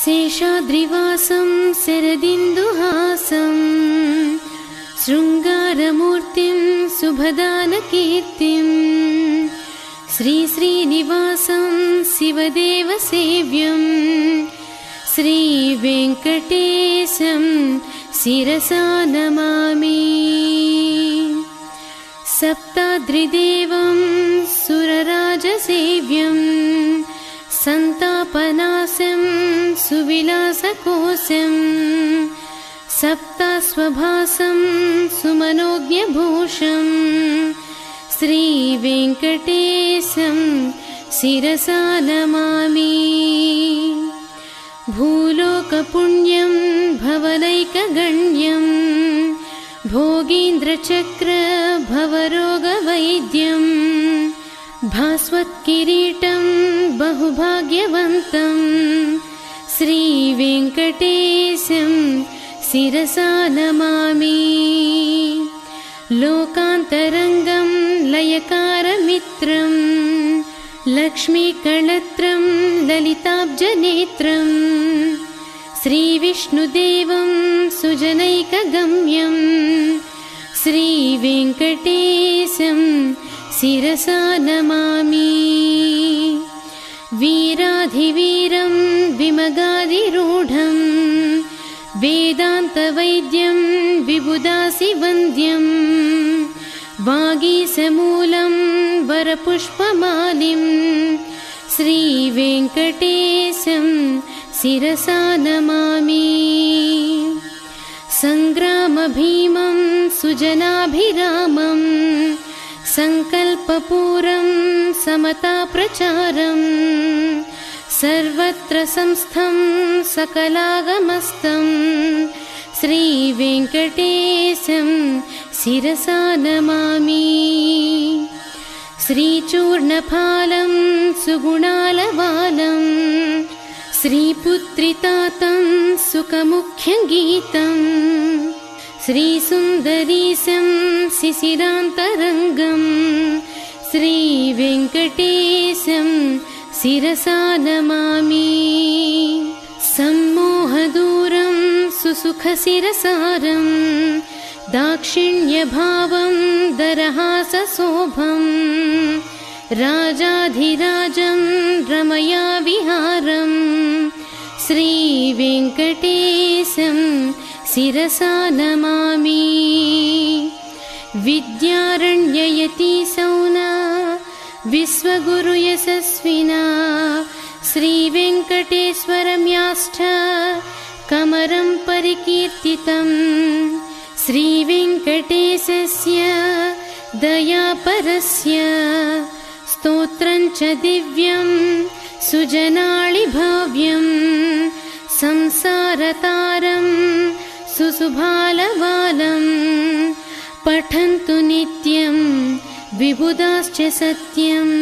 शेषाद्रिवासं शरदिन्दुहासं शृङ्गारमूर्तिं शुभदानकीर्तिं श्रीश्रीनिवासं शिवदेवसेव्यं श्रीवेङ्कटेशं शिरसा नमामि। सप्ताद्रिदेवं सुरराजसेव्यं सन्तापनाशं सुविलासकोशं सप्ताश्वभासं सुमनोज्ञभूषं श्रीवेङ्कटेशं शिरसा नमामि। भूलोकपुण्यं भवनैकगण्यं भोगीन्द्रचक्र भवरोगवैद्यं भास्वत्किरीटं बहुभाग्यवन्तं श्रीवेङ्कटेशं शिरसा नमामि। लोकान्तरङ्गं लयकारमित्रं लक्ष्मीकळत्रं ललिताब्जनेत्रं श्रीविष्णुदेवं सुजनैकगम्यं श्रीवेङ्कटेशं शिरसा नमामि। वीराधिवीरं विमगादिरूढं वेदान्तवैद्यं विबुधासिवन्द्यं वागीशमूलं वरपुष्पमालिं श्रीवेङ्कटेशं शिरसा नमामि। सङ्ग्रामभीमं सुजनाभिरामं सङ्कल्पपूरं समताप्रचारं सर्वत्र संस्थं सकलागमस्तं श्रीवेङ्कटेशं शिरसा नमामि। श्रीचूर्णफालं सुगुणालवालं श्रीपुत्रितातं सुखमुख्यगीतं श्रीसुन्दरीशं शिशिरान्तरङ्गं श्रीवेङ्कटेशं शिरसा नमामि। सम्मोहदूरं सुसुखशिरसारं दाक्षिण्यभावं दरहासशोभं राजाधिराजं रमया विहारं श्रीवेङ्कटेशं शिरसा नमामि। विद्यारण्ययतीशौना विश्वगुरुयशस्विना श्रीवेङ्कटेश्वरम्याष्ट कमरं परिकीर्तितं श्रीवेङ्कटेशस्य दयापरस्य स्तोत्रं च दिव्यं सुजनाळिभाव्यं संसारतारं सुशुभालवालं पठन्तु नित्यं विबुधाश्च सत्यम्।